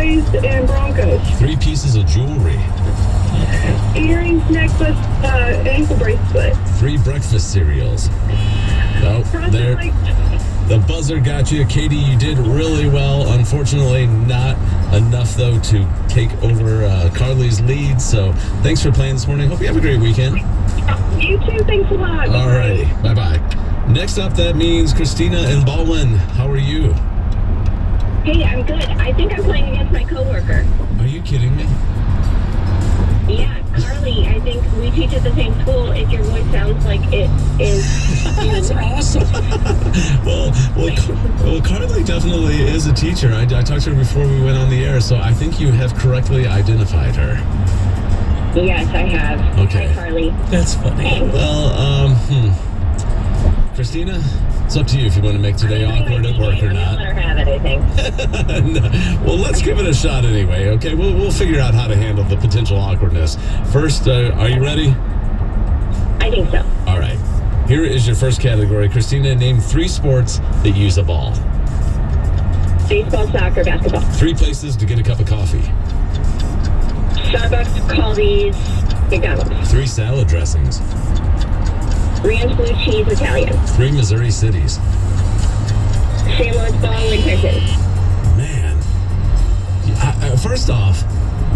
Cowboys and Broncos. 3 pieces of jewelry. Earrings, necklace, ankle bracelet. 3 breakfast cereals. Oh, there. The buzzer got you. Katie, you did really well. Unfortunately, not enough, though, to take over Carly's lead. So thanks for playing this morning. Hope you have a great weekend. You too. Thanks a lot. All righty. Bye-bye. Next up, that means Christina and Baldwin. How are you? Hey, I'm good. I think I'm playing against my coworker. Are you kidding me? Yeah, Carly, I think we teach at the same school. If your voice sounds like it is... That's awesome. well, Carly definitely is a teacher. I talked to her before we went on the air, so I think you have correctly identified her. Yes, I have. Okay. Hi, Carly. That's funny. Well, Christina, it's up to you if you want to make today awkward at work or not. Let her have it, I think. No. Well, let's give it a shot anyway, okay? We'll figure out how to handle the potential awkwardness. First, are you ready? I think so. All right. Here is your first category. Christina, name 3 sports that use a ball. Baseball, soccer, basketball. 3 places to get a cup of coffee. Starbucks, Caldi's, McDonald's. 3 salad dressings. Ranch, blue cheese, Italian. 3 Missouri cities. St. Louis Ball, Winterton. Man. First off,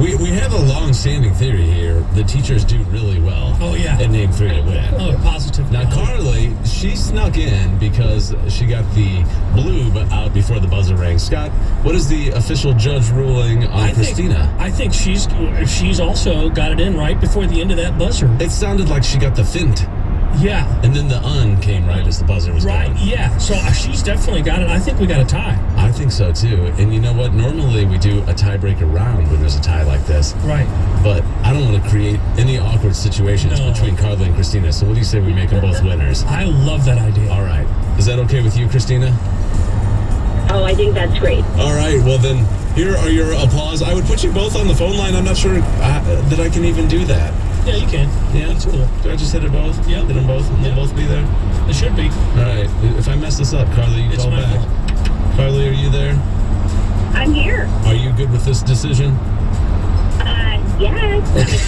we have a long-standing theory here that teachers do really well. Oh, yeah. At Name 3 to Win. Oh, positive. Now, Carly, she snuck in because she got the blue out before the buzzer rang. Scott, what is the official judge ruling on Christina? I think she's also got it in right before the end of that buzzer. It sounded like she got the fint. Yeah. And then the came right as the buzzer was right, going. Yeah. So she's definitely got it. I think we got a tie. I think so, too. And you know what? Normally we do a tiebreaker round when there's a tie like this. Right. But I don't want to create any awkward situations between Carly and Christina. So what do you say we make them both winners? I love that idea. All right. Is that okay with you, Christina? Oh, I think that's great. All right. Well, then, here are your applause. I would put you both on the phone line. I'm not sure that I can even do that. Yeah, you can. Yeah, that's cool. Do I just hit it both? Yeah. Did them both? They'll both be there? It should be. All right. If I mess this up, Carly, you call back. Fault. Carly, are you there? I'm here. Are you good with this decision? Yes. Okay.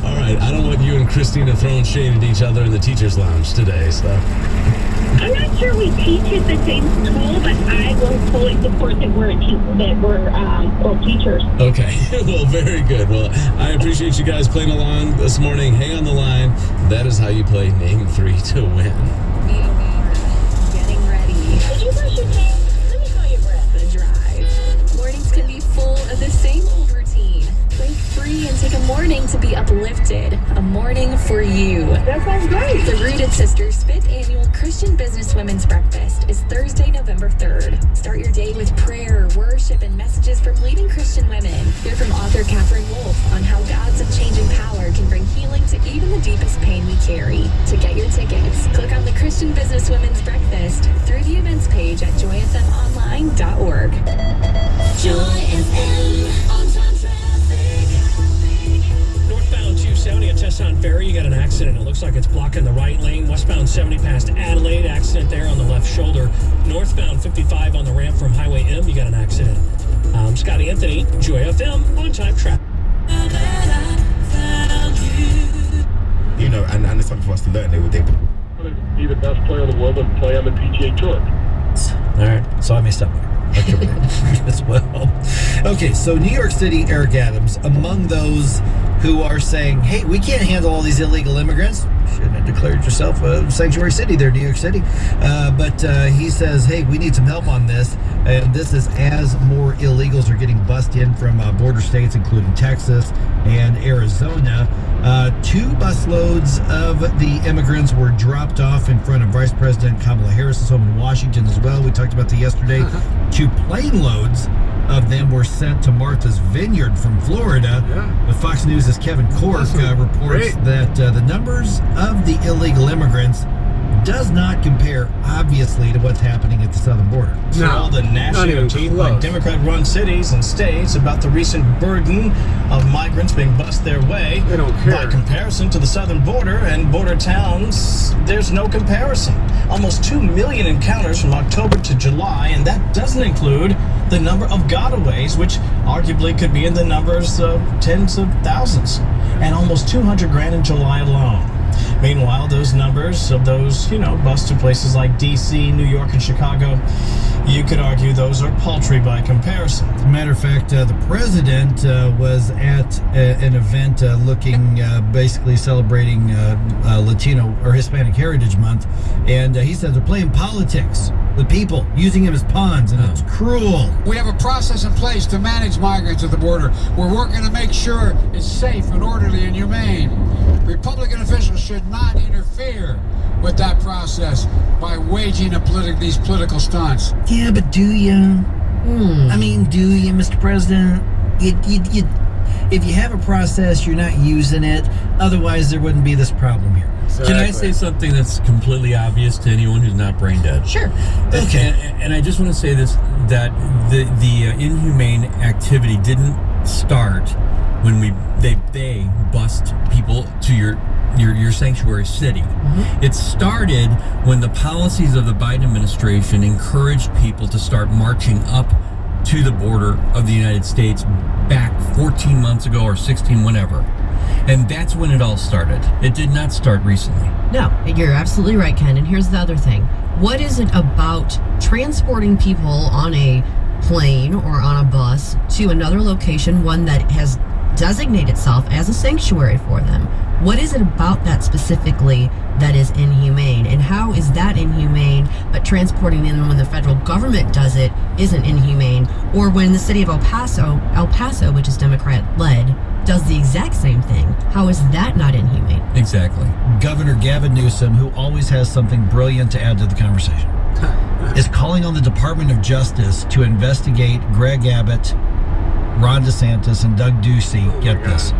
All right. I don't want you and Christina throwing shade at each other in the teacher's lounge today, so. I'm not sure we teach at the same school, but I will fully support that we're both teachers. Okay. Well, very good. Well, I appreciate you guys playing along this morning. Hang on the line. That is how you play Name 3 to Win. Getting ready. Did you brush your teeth? Let me call your breath. The drive. Mornings can be full of the same old routine. Wake free and take a morning to be uplifted. A morning for you. That sounds great. The Rooted Sisters 5th Annual Christian Business Women's Breakfast is Thursday, November 3rd. Start your day with prayer, worship, and messages from leading Christian women. Hear from author Catherine Wolfe on how God's unchanging power can bring healing to even the deepest pain we carry. To get your tickets, click on the Christian Business Women's Breakfast through the events page at joyfmonline.org. Joy FM. On-time traffic. Northbound 270 at Tesson Ferry, you got an accident. It looks like it's blocking the right lane. Westbound 70 past Adelaide, accident there on the left shoulder. Northbound 55 on the ramp from Highway M, you got an accident. Scotty Anthony, Joy FM, on-time traffic. You know, and it's something for us to learn. They be the best player in the world and play on the PGA Tour. All right, so I messed up as well. Okay, so New York City, Eric Adams, among those who are saying, hey, we can't handle all these illegal immigrants. Shouldn't have declared yourself a sanctuary city there, New York City. But he says, hey, we need some help on this. And this is as more illegals are getting bussed in from border states, including Texas and Arizona. 2 busloads of the immigrants were dropped off in front of Vice President Kamala Harris's home in Washington as well. We talked about that yesterday. 2 plane loads of them were sent to Martha's Vineyard from Florida. The Fox News' Kevin Cork reports that the numbers of the illegal immigrants does not compare, obviously, to what's happening at the southern border. So all the gnashing of teeth by Democrat-run cities and states about the recent burden of migrants being bussed their way. They don't care. By comparison to the southern border and border towns, there's no comparison. almost 2 million encounters from October to July, and that doesn't include the number of gotaways, which arguably could be in the numbers of tens of thousands, and almost 200 grand in July alone. Meanwhile, those numbers of those, busts to places like D.C., New York, and Chicago, you could argue those are paltry by comparison. As a matter of fact, the president was at an event basically celebrating Latino or Hispanic Heritage Month, and he said they're playing politics with people, using him as pawns, and it's cruel. We have a process in place to manage migrants at the border. We're working to make sure it's safe and orderly and humane. Republican officials should not interfere with that process by waging these political stunts. Yeah, but do you? I mean, do you, Mr. President? If you have a process, you're not using it. Otherwise, there wouldn't be this problem here. Exactly. Can I say something that's completely obvious to anyone who's not brain dead? Sure. Okay. And I just want to say this, that the inhumane activity didn't start when they bust people to your sanctuary city. Mm-hmm. It started when the policies of the Biden administration encouraged people to start marching up to the border of the United States back 14 months ago or 16, whenever. And that's when it all started. It did not start recently. No, you're absolutely right, Ken. And here's the other thing. What is it about transporting people on a plane or on a bus to another location, one that has designated itself as a sanctuary for them? What is it about that specifically that is inhumane? And how is that inhumane, but transporting them when the federal government does it isn't inhumane? Or when the city of El Paso, which is Democrat-led, does the exact same thing? How is that not inhumane? Exactly. Governor Gavin Newsom, who always has something brilliant to add to the conversation, is calling on the Department of Justice to investigate Greg Abbott, Ron DeSantis, and Doug Ducey, this,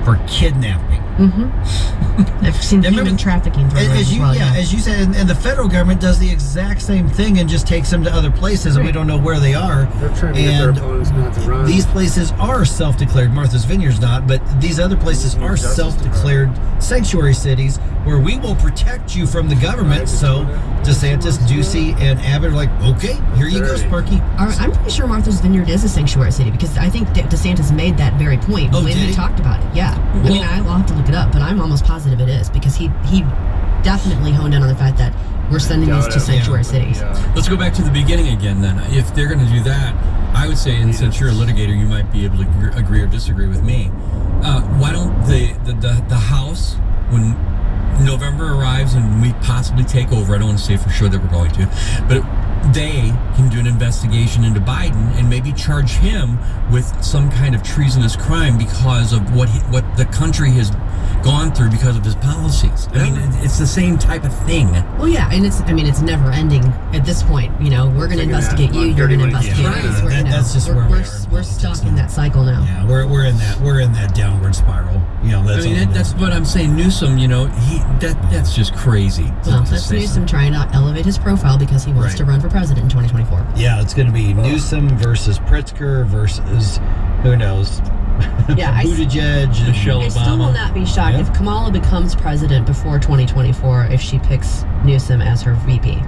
for kidnapping. Mm-hmm. I've seen human trafficking thrown around as well. Yeah, as you said, and the federal government does the exact same thing and just takes them to other places, and we don't know where they are. They're trying to get their opponents not to run. These places are self-declared. Martha's Vineyard's not, but these other places are self-declared sanctuary cities where we will protect you from the government. So DeSantis, Ducey, and Abbott are like, okay, here you go, Sparky. I'm pretty sure Martha's Vineyard is a sanctuary city because I think DeSantis made that very point when we talked about it. Yeah. I mean, I'll have to look it up, but I'm almost positive it is because he definitely honed in on the fact that we're sending these to sanctuary cities. Let's go back to the beginning again then. If they're going to do that, I would say, and since you're a litigator, you might be able to agree or disagree with me. Why don't the House, when November arrives and we possibly take over, I don't want to say for sure that we're going to, but they can do an investigation into Biden and maybe charge him with some kind of treasonous crime because of what the country has gone through because of his policies. I mean, it's the same type of thing. Well, yeah, and it's never ending at this point. We're going to investigate you. You're going to investigate us. That's just where we're stuck in that cycle now. Yeah, we're in that downward spiral. That's what I'm saying. Newsom, that's just crazy. Well, that's Newsom trying to elevate his profile because he wants to run for president in 2024. Yeah, it's going to be Newsom versus Pritzker versus who knows. Yeah, Buttigieg, Michelle Obama. I still will not be shocked if Kamala becomes president before 2024 if she picks Newsom as her VP.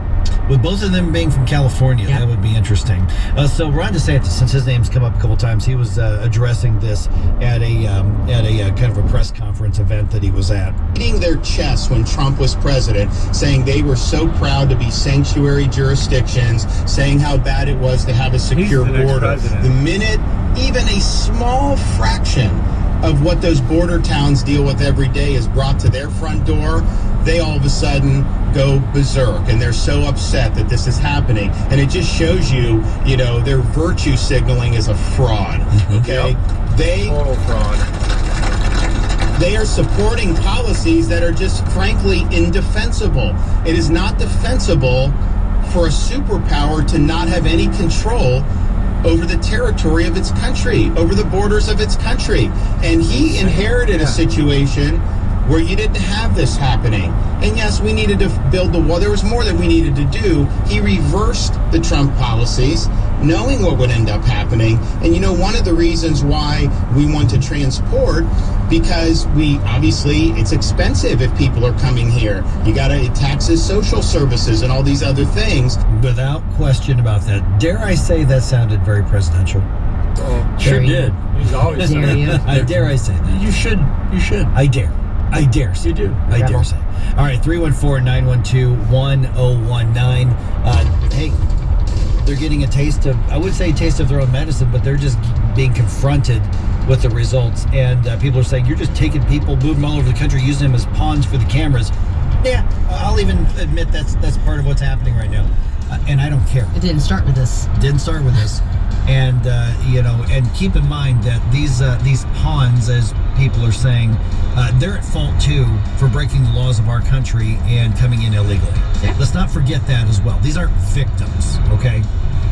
With both of them being from California, that would be interesting. So Ron DeSantis, since his name's come up a couple times, he was addressing this at a kind of a press conference event that he was at. Beating their chests when Trump was president, saying they were so proud to be sanctuary jurisdictions, saying how bad it was to have a secure border. The minute even a small fraction of what those border towns deal with every day is brought to their front door, they all of a sudden go berserk, and they're so upset that this is happening. And it just shows you, their virtue signaling is a fraud. Okay, total fraud. They are supporting policies that are just frankly indefensible. It is not defensible for a superpower to not have any control over the territory of its country, over the borders of its country. And he inherited a situation where you didn't have this happening. And yes, we needed to build the wall. There was more that we needed to do. He reversed the Trump policies, knowing what would end up happening. And one of the reasons why we want to transport, because it's expensive if people are coming here. It taxes social services and all these other things. Without question about that. Dare I say that sounded very presidential? Oh, Sure did. He's always Dare I say that? You should. I dare say. You do. I dare say. All right, 314-912-1019. Hey, they're getting a taste of their own medicine, but they're just being confronted with the results. And people are saying, you're just taking people, moving them all over the country, using them as pawns for the cameras. Yeah, I'll even admit that's part of what's happening right now. And I don't care. It didn't start with this. And and keep in mind that these pawns, as people are saying, they're at fault too for breaking the laws of our country and coming in illegally. Yeah. Let's not forget that as well. These aren't victims, okay?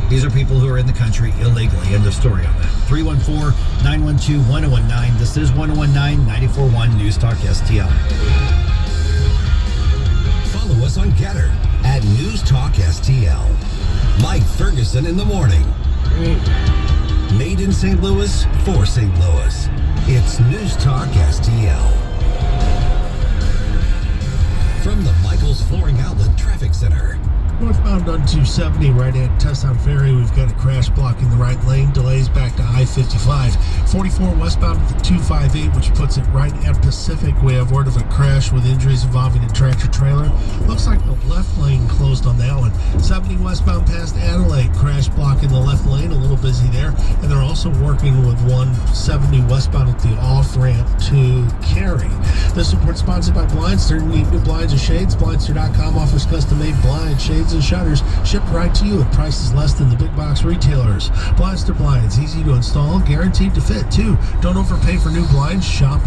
These are people who are in the country illegally. End of story on that. 314-912-1019. This is 1019 94.1 News Talk STL. Follow us on Getter at News Talk STL. Mike Ferguson in the morning. Made in St. Louis for St. Louis. It's News Talk STL. From the Michaels Flooring Outlet Traffic Center. Northbound on 270 right at Tesson Ferry, we've got a crash blocking the right lane. Delays back to I-55. 44 westbound at the 258, which puts it right at Pacific. We have word of a crash with injuries involving a tractor trailer. Looks like the left lane closed on that one. 70 westbound past Adelaide, crash blocking the left lane, a little busy there. And they're also working with 170 westbound at the off-ramp to Cary. This report sponsored by Blindster. Need new blinds or shades? Blindster.com offers custom-made blinds, shades, and shutters shipped right to you at prices less than the big box retailers. Blindster blinds, easy to install, guaranteed to fit too. Don't overpay for new blinds. Shop